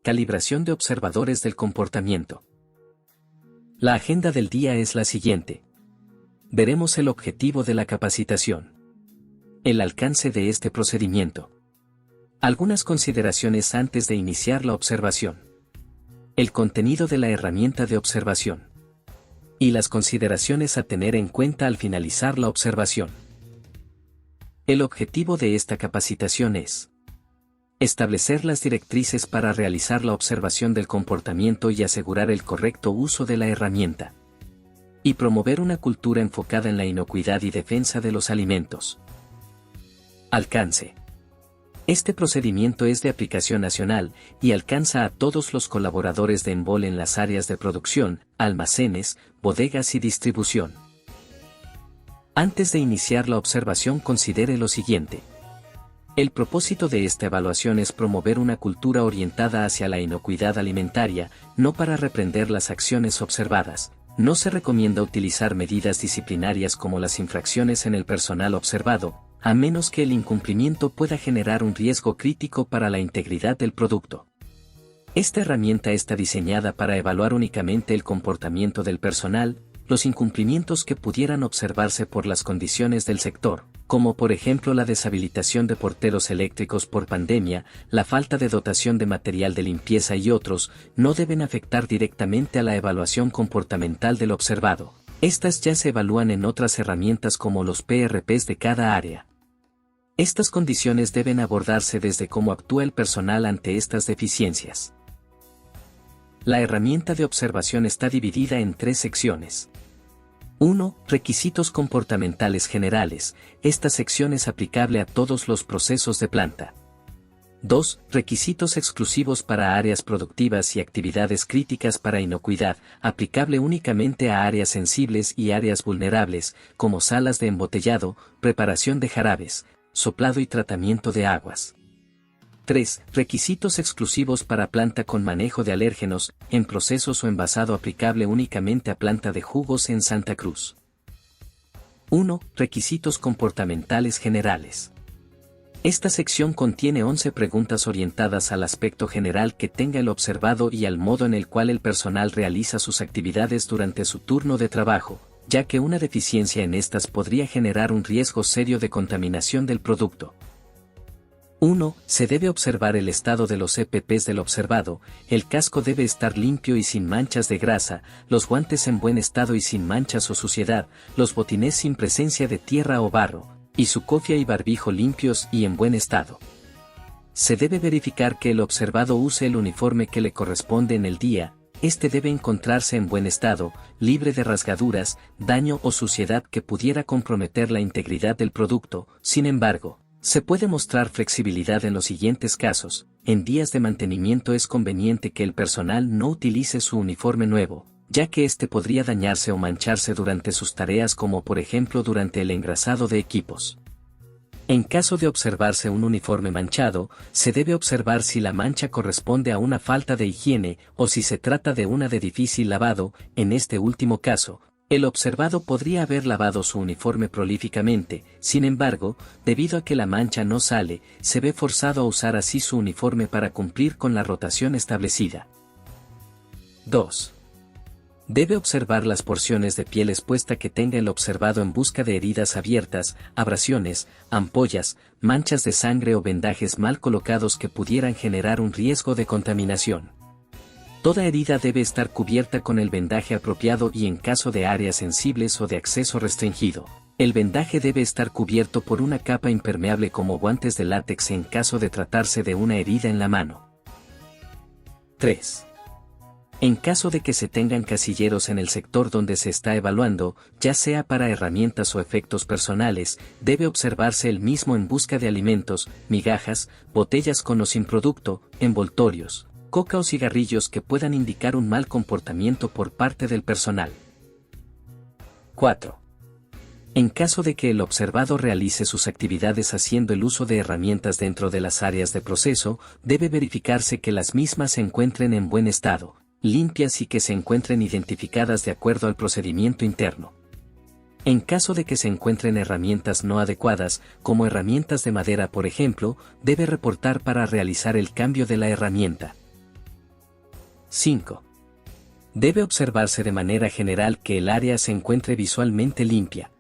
Calibración de observadores del comportamiento. La agenda del día es la siguiente. Veremos el objetivo de la capacitación. El alcance de este procedimiento. Algunas consideraciones antes de iniciar la observación. El contenido de la herramienta de observación. Y las consideraciones a tener en cuenta al finalizar la observación. El objetivo de esta capacitación es establecer las directrices para realizar la observación del comportamiento y asegurar el correcto uso de la herramienta. Y promover una cultura enfocada en la inocuidad y defensa de los alimentos. Alcance. Este procedimiento es de aplicación nacional y alcanza a todos los colaboradores de Envol en las áreas de producción, almacenes, bodegas y distribución. Antes de iniciar la observación, considere lo siguiente. El propósito de esta evaluación es promover una cultura orientada hacia la inocuidad alimentaria, no para reprender las acciones observadas. No se recomienda utilizar medidas disciplinarias como las infracciones en el personal observado, a menos que el incumplimiento pueda generar un riesgo crítico para la integridad del producto. Esta herramienta está diseñada para evaluar únicamente el comportamiento del personal, los incumplimientos que pudieran observarse por las condiciones del sector, como por ejemplo la deshabilitación de porteros eléctricos por pandemia, la falta de dotación de material de limpieza y otros, no deben afectar directamente a la evaluación comportamental del observado. Estas ya se evalúan en otras herramientas como los PRPs de cada área. Estas condiciones deben abordarse desde cómo actúa el personal ante estas deficiencias. La herramienta de observación está dividida en 3 secciones. 1. Requisitos comportamentales generales. Esta sección es aplicable a todos los procesos de planta. 2. Requisitos exclusivos para áreas productivas y actividades críticas para inocuidad, aplicable únicamente a áreas sensibles y áreas vulnerables, como salas de embotellado, preparación de jarabes, soplado y tratamiento de aguas. 3. Requisitos exclusivos para planta con manejo de alérgenos, en procesos o envasado, aplicable únicamente a planta de jugos en Santa Cruz. 1. Requisitos comportamentales generales. Esta sección contiene 11 preguntas orientadas al aspecto general que tenga el observado y al modo en el cual el personal realiza sus actividades durante su turno de trabajo, ya que una deficiencia en estas podría generar un riesgo serio de contaminación del producto. 1. Se debe observar el estado de los EPPs del observado. El casco debe estar limpio y sin manchas de grasa, los guantes en buen estado y sin manchas o suciedad, los botines sin presencia de tierra o barro, y su cofia y barbijo limpios y en buen estado. Se debe verificar que el observado use el uniforme que le corresponde en el día. Este debe encontrarse en buen estado, libre de rasgaduras, daño o suciedad que pudiera comprometer la integridad del producto. Sin embargo, se puede mostrar flexibilidad en los siguientes casos. En días de mantenimiento es conveniente que el personal no utilice su uniforme nuevo, ya que este podría dañarse o mancharse durante sus tareas, como por ejemplo durante el engrasado de equipos. En caso de observarse un uniforme manchado, se debe observar si la mancha corresponde a una falta de higiene o si se trata de una de difícil lavado. En este último caso, el observado podría haber lavado su uniforme prolíficamente. Sin embargo, debido a que la mancha no sale, se ve forzado a usar así su uniforme para cumplir con la rotación establecida. 2. Debe observar las porciones de piel expuesta que tenga el observado en busca de heridas abiertas, abrasiones, ampollas, manchas de sangre o vendajes mal colocados que pudieran generar un riesgo de contaminación. Toda herida debe estar cubierta con el vendaje apropiado y en caso de áreas sensibles o de acceso restringido, el vendaje debe estar cubierto por una capa impermeable como guantes de látex en caso de tratarse de una herida en la mano. 3. En caso de que se tengan casilleros en el sector donde se está evaluando, ya sea para herramientas o efectos personales, debe observarse el mismo en busca de alimentos, migajas, botellas con o sin producto, envoltorios, coca o cigarrillos que puedan indicar un mal comportamiento por parte del personal. 4. En caso de que el observado realice sus actividades haciendo el uso de herramientas dentro de las áreas de proceso, debe verificarse que las mismas se encuentren en buen estado, limpias y que se encuentren identificadas de acuerdo al procedimiento interno. En caso de que se encuentren herramientas no adecuadas, como herramientas de madera por ejemplo, debe reportar para realizar el cambio de la herramienta. 5. Debe observarse de manera general que el área se encuentre visualmente limpia.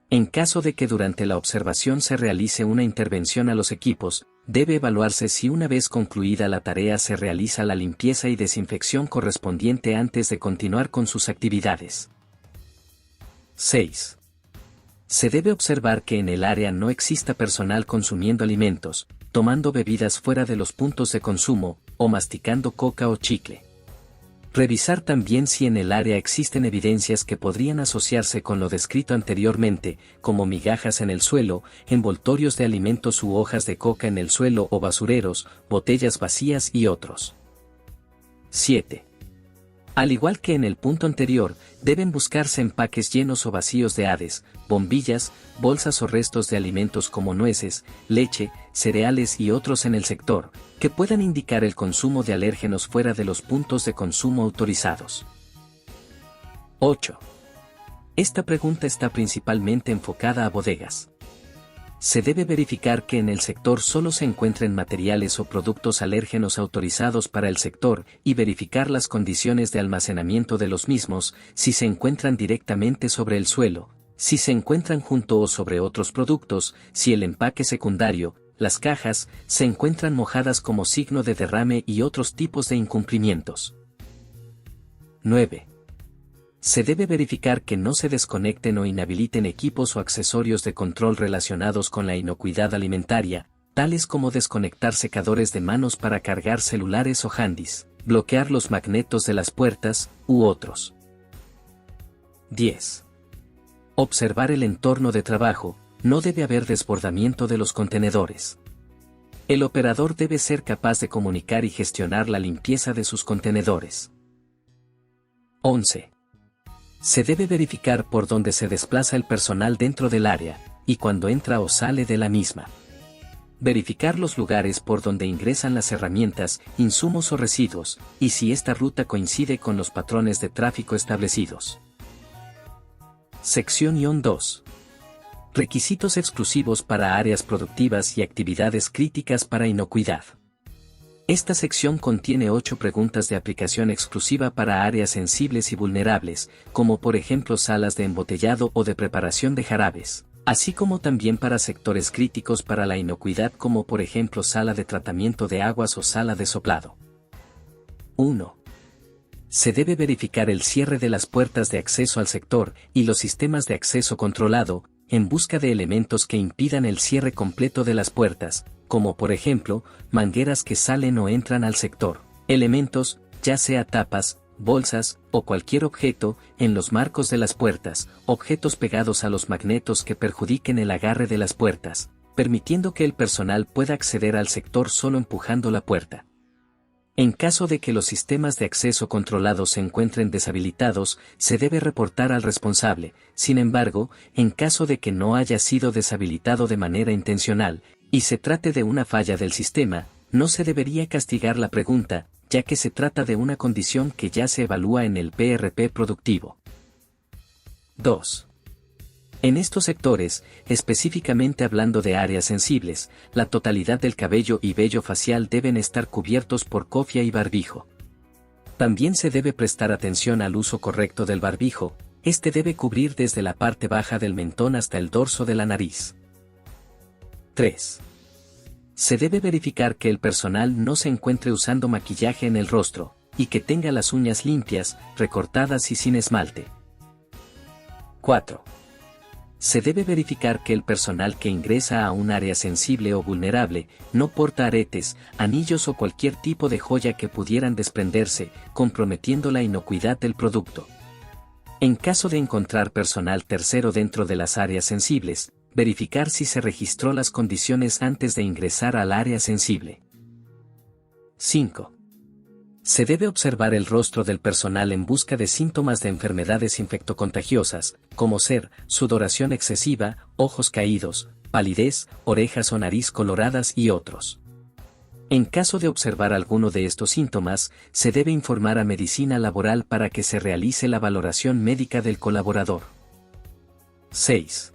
En caso de que durante la observación se realice una intervención a los equipos, debe evaluarse si una vez concluida la tarea se realiza la limpieza y desinfección correspondiente antes de continuar con sus actividades. 6. Se debe observar que en el área no exista personal consumiendo alimentos, tomando bebidas fuera de los puntos de consumo, o masticando coca o chicle. Revisar también si en el área existen evidencias que podrían asociarse con lo descrito anteriormente, como migajas en el suelo, envoltorios de alimentos u hojas de coca en el suelo o basureros, botellas vacías y otros. 7. Al igual que en el punto anterior, deben buscarse empaques llenos o vacíos de Hades, bombillas, bolsas o restos de alimentos como nueces, leche, cereales y otros en el sector, que puedan indicar el consumo de alérgenos fuera de los puntos de consumo autorizados. 8. Esta pregunta está principalmente enfocada a bodegas. Se debe verificar que en el sector solo se encuentren materiales o productos alérgenos autorizados para el sector y verificar las condiciones de almacenamiento de los mismos, si se encuentran directamente sobre el suelo, si se encuentran junto o sobre otros productos, si el empaque secundario, las cajas, se encuentran mojadas como signo de derrame y otros tipos de incumplimientos. 9. Se debe verificar que no se desconecten o inhabiliten equipos o accesorios de control relacionados con la inocuidad alimentaria, tales como desconectar secadores de manos para cargar celulares o handys, bloquear los magnetos de las puertas, u otros. 10. Observar el entorno de trabajo, no debe haber desbordamiento de los contenedores. El operador debe ser capaz de comunicar y gestionar la limpieza de sus contenedores. 11. Se debe verificar por dónde se desplaza el personal dentro del área, y cuando entra o sale de la misma. Verificar los lugares por donde ingresan las herramientas, insumos o residuos, y si esta ruta coincide con los patrones de tráfico establecidos. Sección 2. Requisitos exclusivos para áreas productivas y actividades críticas para inocuidad. Esta sección contiene 8 preguntas de aplicación exclusiva para áreas sensibles y vulnerables, como por ejemplo salas de embotellado o de preparación de jarabes, así como también para sectores críticos para la inocuidad como por ejemplo sala de tratamiento de aguas o sala de soplado. 1. Se debe verificar el cierre de las puertas de acceso al sector y los sistemas de acceso controlado, en busca de elementos que impidan el cierre completo de las puertas, como por ejemplo, mangueras que salen o entran al sector, elementos, ya sea tapas, bolsas, o cualquier objeto, en los marcos de las puertas, objetos pegados a los magnetos que perjudiquen el agarre de las puertas, permitiendo que el personal pueda acceder al sector solo empujando la puerta. En caso de que los sistemas de acceso controlados se encuentren deshabilitados, se debe reportar al responsable. Sin embargo, en caso de que no haya sido deshabilitado de manera intencional, y se trate de una falla del sistema, no se debería castigar la pregunta, ya que se trata de una condición que ya se evalúa en el PRP productivo. 2. En estos sectores, específicamente hablando de áreas sensibles, la totalidad del cabello y vello facial deben estar cubiertos por cofia y barbijo. También se debe prestar atención al uso correcto del barbijo, este debe cubrir desde la parte baja del mentón hasta el dorso de la nariz. 3. Se debe verificar que el personal no se encuentre usando maquillaje en el rostro, y que tenga las uñas limpias, recortadas y sin esmalte. 4. Se debe verificar que el personal que ingresa a un área sensible o vulnerable no porta aretes, anillos o cualquier tipo de joya que pudieran desprenderse, comprometiendo la inocuidad del producto. En caso de encontrar personal tercero dentro de las áreas sensibles, verificar si se registró las condiciones antes de ingresar al área sensible. 5. Se debe observar el rostro del personal en busca de síntomas de enfermedades infectocontagiosas, como ser sudoración excesiva, ojos caídos, palidez, orejas o nariz coloradas y otros. En caso de observar alguno de estos síntomas, se debe informar a medicina laboral para que se realice la valoración médica del colaborador. 6.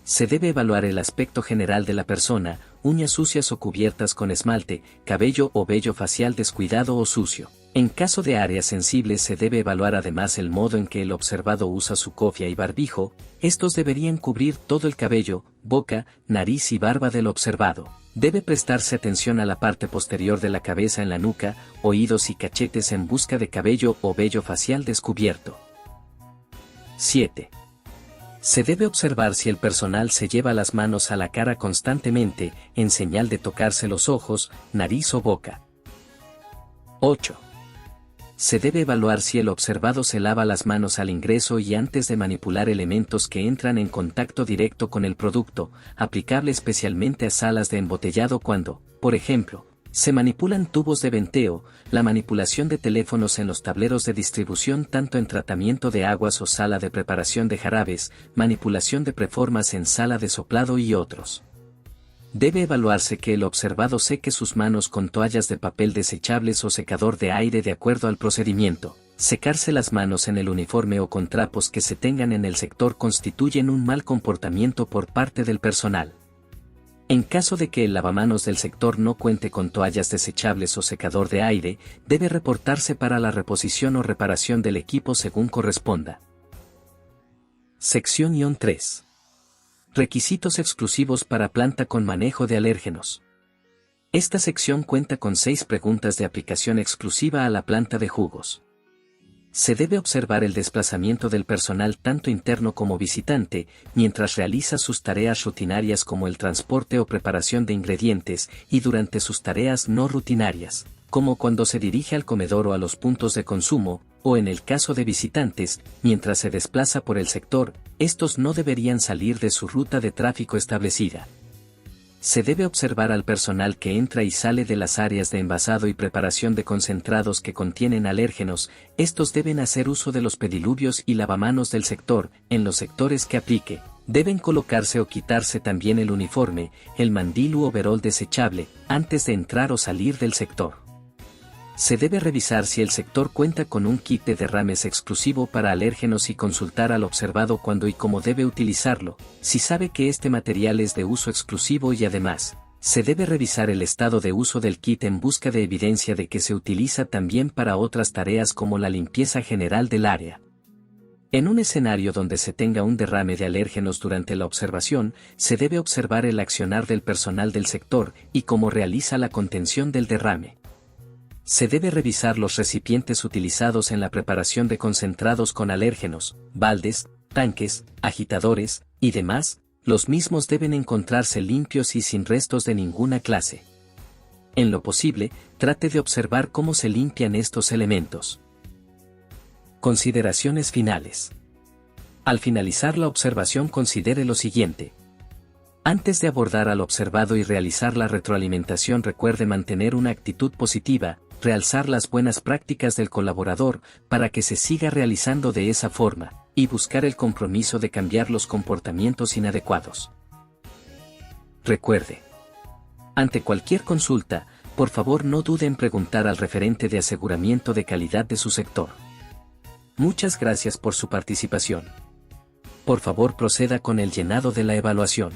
Se debe evaluar el aspecto general de la persona, uñas sucias o cubiertas con esmalte, cabello o vello facial descuidado o sucio. En caso de áreas sensibles se debe evaluar además el modo en que el observado usa su cofia y barbijo. Estos deberían cubrir todo el cabello, boca, nariz y barba del observado. Debe prestarse atención a la parte posterior de la cabeza en la nuca, oídos y cachetes en busca de cabello o vello facial descubierto. 7. Se debe observar si el personal se lleva las manos a la cara constantemente, en señal de tocarse los ojos, nariz o boca. 8. Se debe evaluar si el observado se lava las manos al ingreso y antes de manipular elementos que entran en contacto directo con el producto, aplicable especialmente a salas de embotellado cuando, por ejemplo, se manipulan tubos de venteo, la manipulación de teléfonos en los tableros de distribución tanto en tratamiento de aguas o sala de preparación de jarabes, manipulación de preformas en sala de soplado y otros. Debe evaluarse que el observado seque sus manos con toallas de papel desechables o secador de aire de acuerdo al procedimiento. Secarse las manos en el uniforme o con trapos que se tengan en el sector constituyen un mal comportamiento por parte del personal. En caso de que el lavamanos del sector no cuente con toallas desechables o secador de aire, debe reportarse para la reposición o reparación del equipo según corresponda. Sección 3. Requisitos exclusivos para planta con manejo de alérgenos. Esta sección cuenta con 6 preguntas de aplicación exclusiva a la planta de jugos. Se debe observar el desplazamiento del personal tanto interno como visitante, mientras realiza sus tareas rutinarias como el transporte o preparación de ingredientes, y durante sus tareas no rutinarias, como cuando se dirige al comedor o a los puntos de consumo, o en el caso de visitantes, mientras se desplaza por el sector, estos no deberían salir de su ruta de tráfico establecida. Se debe observar al personal que entra y sale de las áreas de envasado y preparación de concentrados que contienen alérgenos. Estos deben hacer uso de los pediluvios y lavamanos del sector. En los sectores que aplique, deben colocarse o quitarse también el uniforme, el mandil u overol desechable, antes de entrar o salir del sector. Se debe revisar si el sector cuenta con un kit de derrames exclusivo para alérgenos y consultar al observado cuándo y cómo debe utilizarlo, si sabe que este material es de uso exclusivo y además, se debe revisar el estado de uso del kit en busca de evidencia de que se utiliza también para otras tareas como la limpieza general del área. En un escenario donde se tenga un derrame de alérgenos durante la observación, se debe observar el accionar del personal del sector y cómo realiza la contención del derrame. Se debe revisar los recipientes utilizados en la preparación de concentrados con alérgenos, baldes, tanques, agitadores, y demás. Los mismos deben encontrarse limpios y sin restos de ninguna clase. En lo posible, trate de observar cómo se limpian estos elementos. Consideraciones finales. Al finalizar la observación considere lo siguiente. Antes de abordar al observado y realizar la retroalimentación, recuerde mantener una actitud positiva, realzar las buenas prácticas del colaborador para que se siga realizando de esa forma, y buscar el compromiso de cambiar los comportamientos inadecuados. Recuerde. Ante cualquier consulta, por favor no dude en preguntar al referente de aseguramiento de calidad de su sector. Muchas gracias por su participación. Por favor proceda con el llenado de la evaluación.